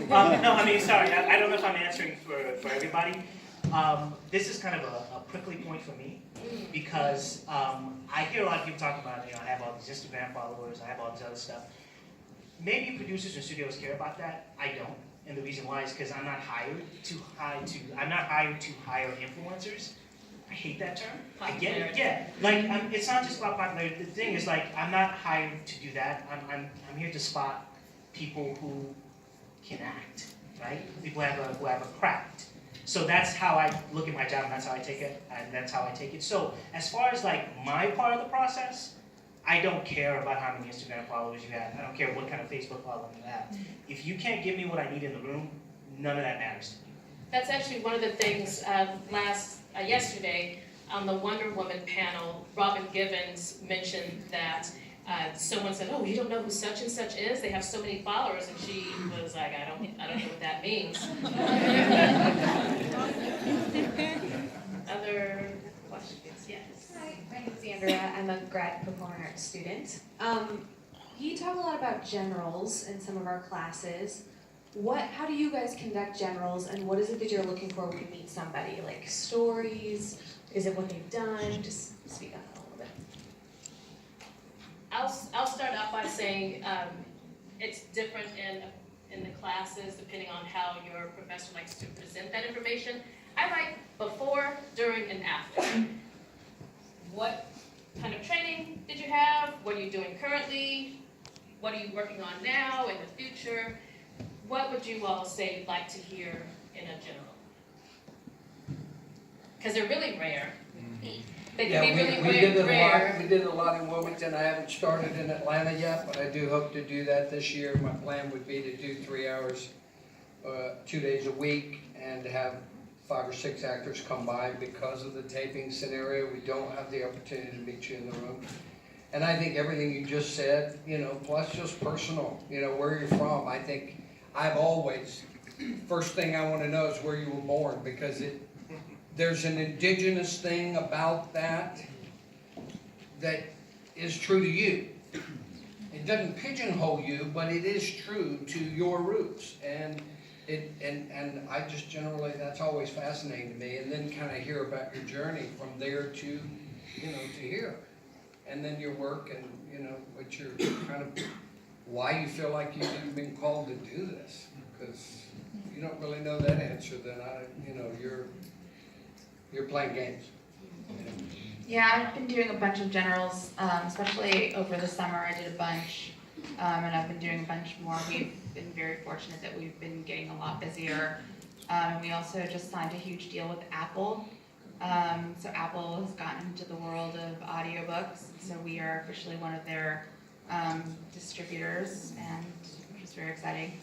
No, I mean, sorry, I don't know if I'm answering for everybody. This is kind of a prickly point for me because I hear a lot of people talk about, I have all these Instagram followers, I have all this other stuff. Maybe producers and studios care about that. I don't, and the reason why is because I'm not hired to hire influencers. I hate that term. I get it. Yeah, like it's not just about popularity. The thing is, like, I'm not hired to do that. I'm here to spot people who can act, right? People who have a craft. So that's how I look at my job, and that's how I take it, and that's how I take it. So as far as like my part of the process, I don't care about how many Instagram followers you have. I don't care what kind of Facebook following you have. If you can't give me what I need in the room, none of that matters to me. That's actually one of the things yesterday on the Wonder Woman panel, Robin Givens mentioned that someone said, "Oh, you don't know who such and such is? They have so many followers," and she was like, "I don't know what that means." Other questions? Yes. Hi, my name's Andrea. I'm a grad performing arts student. You talk a lot about generals in some of our classes. How do you guys conduct generals, and what is it that you're looking for when you meet somebody? Like stories? Is it what they've done? Just speak on that a little bit. I'll start out by saying it's different in the classes depending on how your professor likes to present that information. I write before, during, and after. What kind of training did you have? What are you doing currently? What are you working on now, in the future? What would you all say you'd like to hear in a general? Because they're really rare. They can be really rare. We did a lot in Wilmington. I haven't started in Atlanta yet, but I do hope to do that this year. My plan would be to do 3 hours, 2 days a week, and to have 5 or 6 actors come by. Because of the taping scenario, we don't have the opportunity to meet you in the room. And I think everything you just said, plus just personal, where you're from. I think I've always, first thing I want to know is where you were born, because there's an indigenous thing about that is true to you. It doesn't pigeonhole you, but it is true to your roots. And I just generally, that's always fascinating to me. And then kind of hear about your journey from there to here. And then your work and, what you're kind of, why you feel like you've even been called to do this. Because if you don't really know that answer, then you're playing games. Yeah, I've been doing a bunch of generals, especially over the summer. I did a bunch, and I've been doing a bunch more. We've been very fortunate that we've been getting a lot busier. We also just signed a huge deal with Apple. So Apple has gotten into the world of audiobooks, so we are officially one of their distributors, and which is very exciting.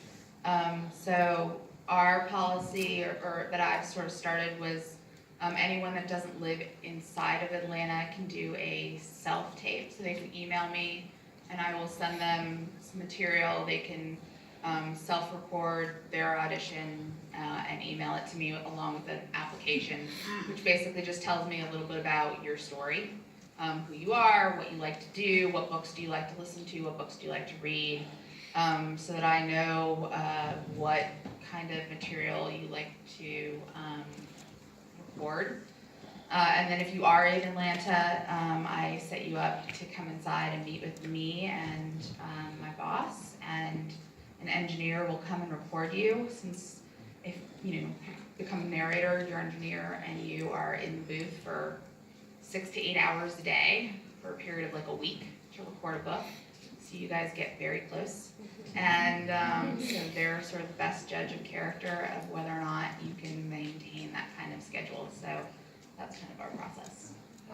So our policy, or that I've sort of started, was anyone that doesn't live inside of Atlanta can do a self-tape. So they can email me, and I will send them some material. They can self-record their audition and email it to me along with an application, which basically just tells me a little bit about your story, who you are, what you like to do, what books do you like to listen to, what books do you like to read, so that I know what kind of material you like to record. And then if you are in Atlanta, I set you up to come inside and meet with me and my boss, and an engineer will come and record you. Since if you become a narrator, you're an engineer, and you are in the booth for 6 to 8 hours a day for a period of like a week to record a book. So you guys get very close. And so they're sort of the best judge of character of whether or not you can maintain that kind of schedule. So that's kind of our process.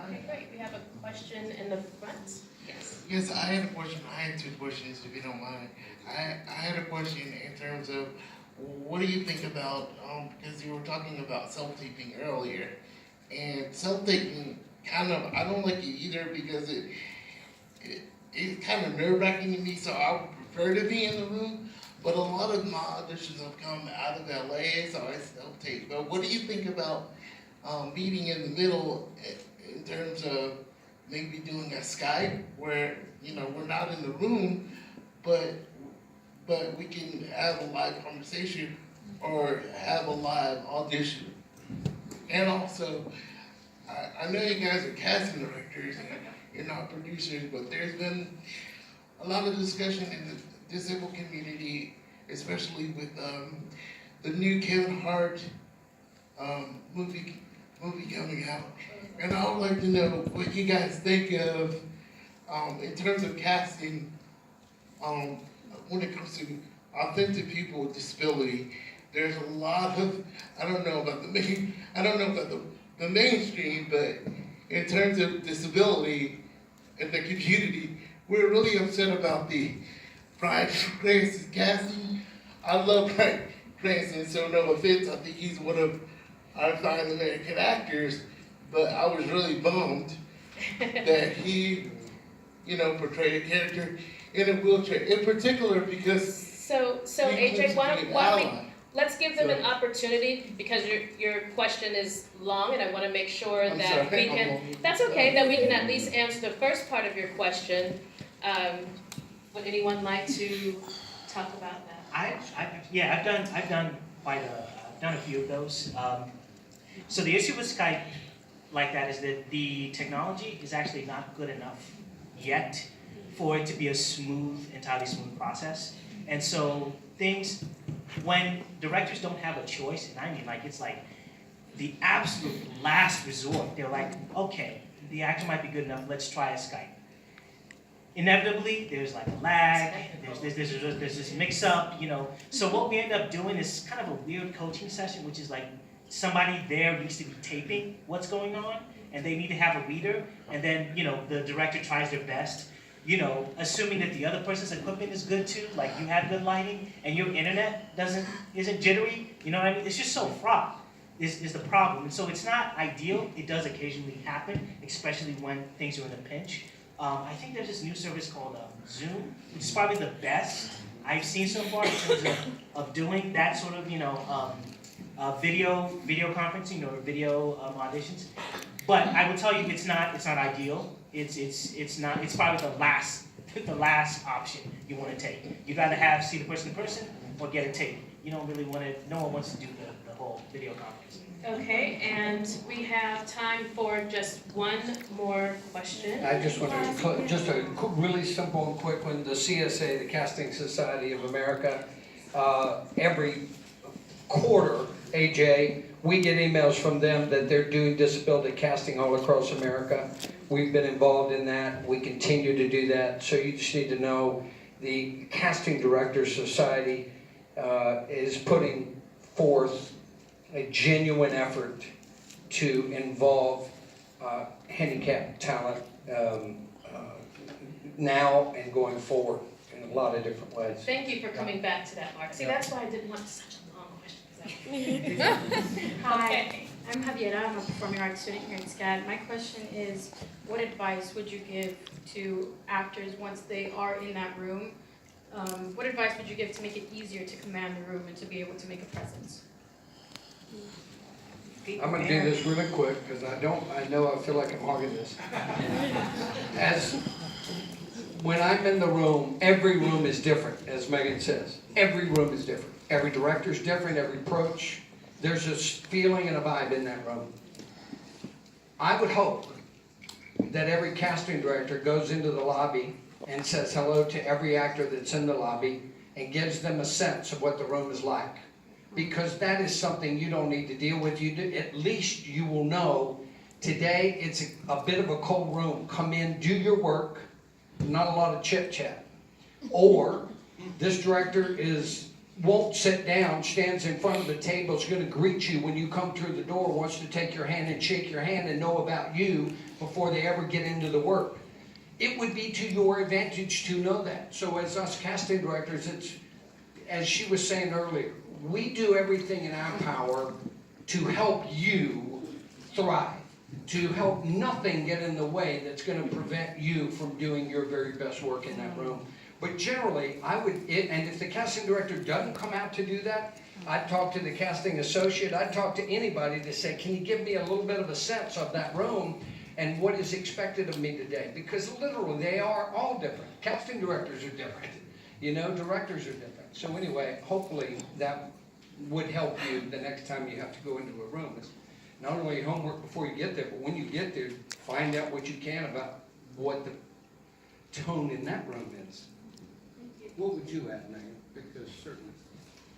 Okay, great. We have a question in the front. Yes. Yes, I had a question. I had 2 questions, if you don't mind. I had a question in terms of what do you think about, because you were talking about self-taping earlier, and self-taping I don't like it either because it's kind of nerve-wracking to me, so I would prefer to be in the room, but a lot of my auditions have come out of LA, so I self-tape. But what do you think about meeting in the middle in terms of maybe doing a Skype where, we're not in the room, but but we can have a live conversation or have a live audition. And also, I know you guys are casting directors and you're not producers, but there's been a lot of discussion in the disabled community, especially with the new Kevin Hart movie coming out. And I would like to know what you guys think of in terms of casting when it comes to authentic people with disability. There's a lot of, I don't know about the mainstream, but in terms of disability in the community, we're really upset about the Bryan Cranston casting. I love Bryan Cranston, so no offense, I think he's one of our fine American actors, but I was really bummed that he, portrayed a character in a wheelchair, in particular because So he AJ, claims why to be an don't we, ally. let's give them an So- opportunity, because your question is long, and I wanna make sure I'm that sorry, we I'm can, long. that's okay, that we can at least answer the first part of your question. Would anyone like to talk about that? I've done a few of those. So the issue with Skype like that is that the technology is actually not good enough yet for it to be a entirely smooth process. And so when directors don't have a choice, and I mean it's like the absolute last resort, they're like, okay, the actor might be good enough, let's try a Skype. Inevitably, there's like a lag, there's this mix-up, So what we end up doing is kind of a weird coaching session, which is like somebody there needs to be taping what's going on, and they need to have a reader, and then, the director tries their best, assuming that the other person's equipment is good too, like you have good lighting, and your internet isn't jittery, you know what I mean? It's just so fraught, is the problem. And so it's not ideal, it does occasionally happen, especially when things are in a pinch. I think there's this new service called Zoom, which is probably the best I've seen so far in terms of doing that sort of, video conferencing or video auditions. But I will tell you, it's not ideal. It's probably the last option you want to take. You gotta see the person in person or get a tape. You don't really want to. No one wants to do the whole video conference. Okay, and we have time for just one more question. I just want to, just a really simple and quick one. The CSA, the Casting Society of America, every quarter, AJ, we get emails from them that they're doing disability casting all across America. We've been involved in that. We continue to do that. So you just need to know the Casting Directors Society is putting forth a genuine effort to involve handicapped talent now and going forward in a lot of different ways. Thank you for coming back to that, Mark. See, that's why I didn't want such a long question. Hi, Okay. I'm Javiera, I'm a performing arts student here at SCAD. My question is, what advice would you give to actors once they are in that room? What advice would you give to make it easier to command the room and to be able to make a presence? I'm gonna do this really quick, because I feel like I'm hogging this. When I'm in the room, every room is different, as Megan says. Every room is different. Every director's different, every approach. There's this feeling and a vibe in that room. I would hope that every casting director goes into the lobby and says hello to every actor that's in the lobby and gives them a sense of what the room is like. Because that is something you don't need to deal with. At least you will know today it's a bit of a cold room. Come in, do your work, not a lot of chit chat. Or this director won't sit down, stands in front of the table, is going to greet you when you come through the door, wants to take your hand and shake your hand and know about you before they ever get into the work. It would be to your advantage to know that. So as us casting directors, it's, as she was saying earlier, we do everything in our power to help you thrive, to help nothing get in the way that's going to prevent you from doing your very best work in that room. But generally, and if the casting director doesn't come out to do that, I'd talk to the casting associate, I'd talk to anybody to say, can you give me a little bit of a sense of that room and what is expected of me today? Because literally, they are all different. Casting directors are different. Directors are different. So anyway, hopefully that would help you the next time you have to go into a room. It's not only homework before you get there, but when you get there, find out what you can about what the tone in that room is. What would you add, Megan? Because certainly.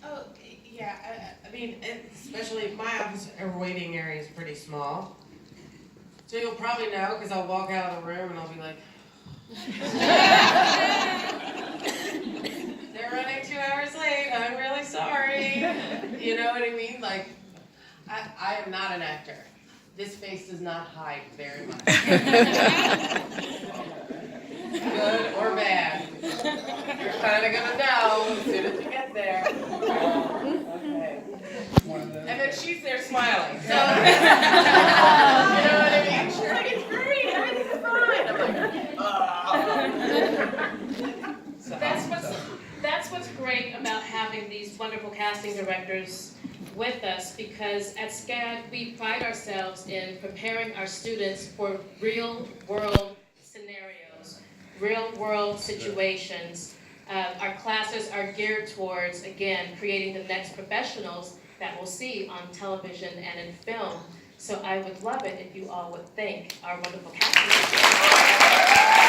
Oh, yeah, I mean, especially my office, our waiting area is pretty small. So you'll probably know, because I'll walk out of the room and I'll be like, they're running 2 hours late, I'm really sorry. You know what I mean? Like, I am not an actor. This face does not hide very much. Good or bad. You're kind of gonna know as soon as you get there. Okay. And then she's there smiling. So, you know what I mean? She's like, it's great, everything's fine. I'm like, so, That's what's great about having these wonderful casting directors with us, because at SCAD, we pride ourselves in preparing our students for real-world scenarios, real-world situations. Our classes are geared towards, again, creating the next professionals that we'll see on television and in film. So I would love it if you all would thank our wonderful casting directors.